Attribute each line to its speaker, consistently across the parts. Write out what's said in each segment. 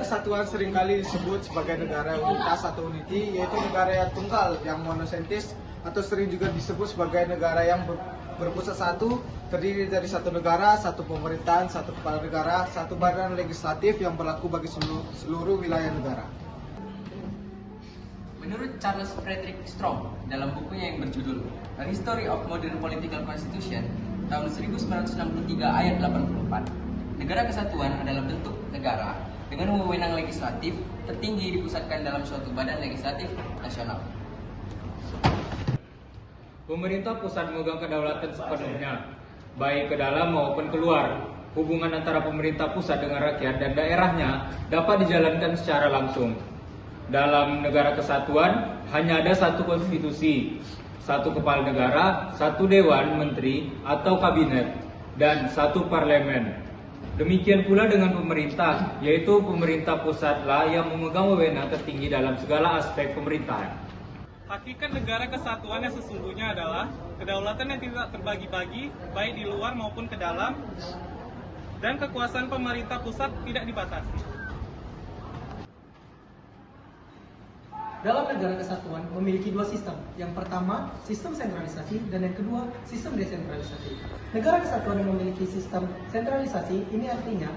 Speaker 1: kesatuan seringkali disebut sebagai negara unitas atau unity, yaitu negara yang tunggal, yang monosentis, atau sering juga disebut sebagai negara yang berpusat satu, terdiri dari satu negara, satu pemerintahan, satu kepala negara, satu badan legislatif yang berlaku bagi seluruh wilayah negara.
Speaker 2: Menurut Charles Frederick Strong dalam bukunya yang berjudul A History of Modern Political Constitution tahun 1963 ayat 84, negara kesatuan adalah bentuk negara dengan wewenang legislatif tertinggi dipusatkan dalam suatu badan legislatif nasional.
Speaker 3: Pemerintah pusat memegang kedaulatan sepenuhnya, baik ke dalam maupun keluar. Hubungan antara pemerintah pusat dengan rakyat dan daerahnya dapat dijalankan secara langsung. Dalam negara kesatuan, hanya ada satu konstitusi, satu kepala negara, satu dewan menteri atau kabinet, dan satu parlemen. Demikian pula dengan pemerintah, yaitu pemerintah pusatlah yang memegang wewenang tertinggi dalam segala aspek pemerintahan.
Speaker 4: Hakikat negara kesatuan yang sesungguhnya adalah kedaulatan yang tidak terbagi-bagi, baik di luar maupun ke dalam, dan kekuasaan pemerintah pusat tidak dibatasi.
Speaker 5: Dalam negara kesatuan memiliki dua sistem. Yang pertama, sistem sentralisasi, dan yang kedua, sistem desentralisasi. Negara kesatuan yang memiliki sistem sentralisasi ini artinya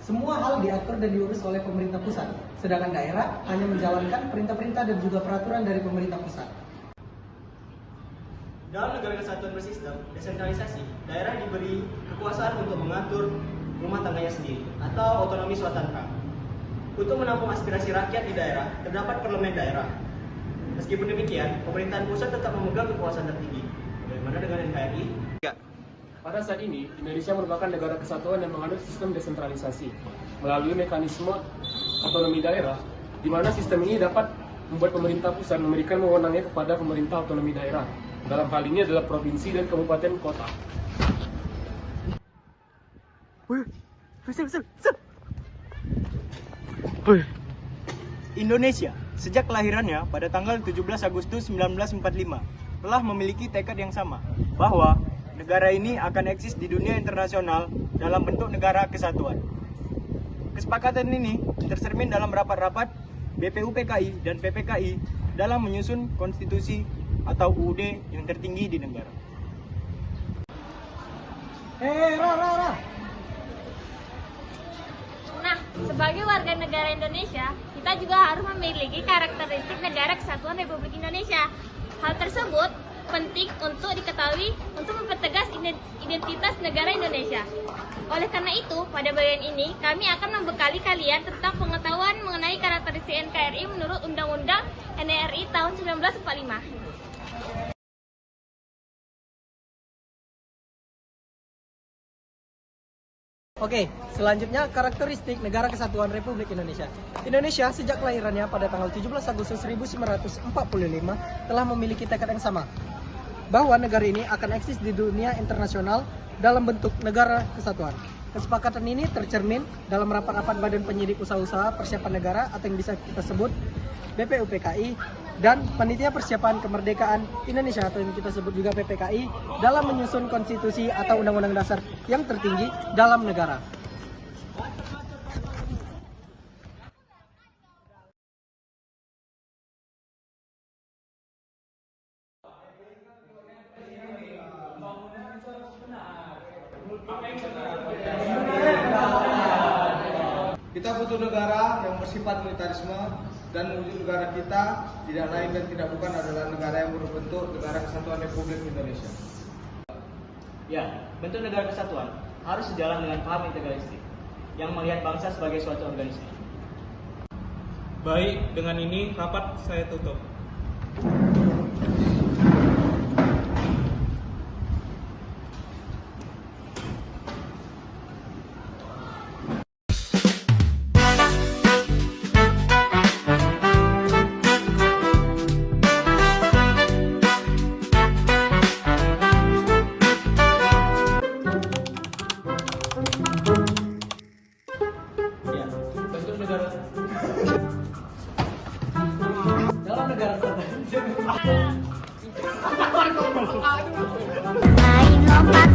Speaker 5: semua hal diatur dan diurus oleh pemerintah pusat, sedangkan daerah hanya menjalankan perintah-perintah dan juga peraturan dari pemerintah pusat.
Speaker 6: Dalam negara kesatuan bersistem desentralisasi, daerah diberi kekuasaan untuk mengatur rumah tangganya sendiri atau otonomi swatantra. Untuk menampung aspirasi rakyat di daerah, terdapat parlemen daerah. Meskipun demikian, pemerintahan pusat tetap memegang kekuasaan tertinggi. Bagaimana dengan NKRI?
Speaker 7: Pada saat ini, Indonesia merupakan negara kesatuan yang menganut sistem desentralisasi melalui mekanisme otonomi daerah, di mana sistem ini dapat membuat pemerintah pusat memberikan wewenangnya kepada pemerintah otonomi daerah. Dalam hal ini adalah provinsi dan kabupaten kota.
Speaker 6: Indonesia, sejak kelahirannya pada tanggal 17 Agustus 1945, telah memiliki tekad yang sama, bahwa negara ini akan eksis di dunia internasional dalam bentuk negara kesatuan. Kesepakatan ini tercermin dalam rapat-rapat BPUPKI dan PPKI dalam menyusun konstitusi atau UUD yang tertinggi di negara.
Speaker 8: Nah, sebagai warga negara Indonesia, kita juga harus memiliki karakteristik negara kesatuan Republik Indonesia. Hal tersebut penting untuk diketahui untuk mempertegas identitas negara Indonesia. Oleh karena itu, pada bagian ini kami akan membekali kalian tentang pengetahuan mengenai karakteristik NKRI menurut Undang-Undang NRI tahun 1945.
Speaker 5: Oke, selanjutnya karakteristik Negara Kesatuan Republik Indonesia. Indonesia sejak kelahirannya pada tanggal 17 Agustus 1945 telah memiliki tekad yang sama, bahwa negara ini akan eksis di dunia internasional dalam bentuk negara kesatuan. Kesepakatan ini tercermin dalam rapat-rapat Badan Penyidik Usaha-usaha Persiapan Negara atau yang bisa kita sebut BPUPKI dan Panitia Persiapan Kemerdekaan Indonesia atau yang kita sebut juga PPKI dalam menyusun konstitusi atau undang-undang dasar yang tertinggi dalam negara.
Speaker 1: Kita butuh negara yang bersifat militarisme, dan wujud negara kita tidak lain dan tidak bukan adalah negara yang berbentuk Negara Kesatuan Republik Indonesia.
Speaker 6: Ya, bentuk negara kesatuan harus sejalan dengan paham integralistik yang melihat bangsa sebagai suatu organisme.
Speaker 4: Baik, dengan ini rapat saya tutup.
Speaker 5: Dalam negara
Speaker 8: Main lompat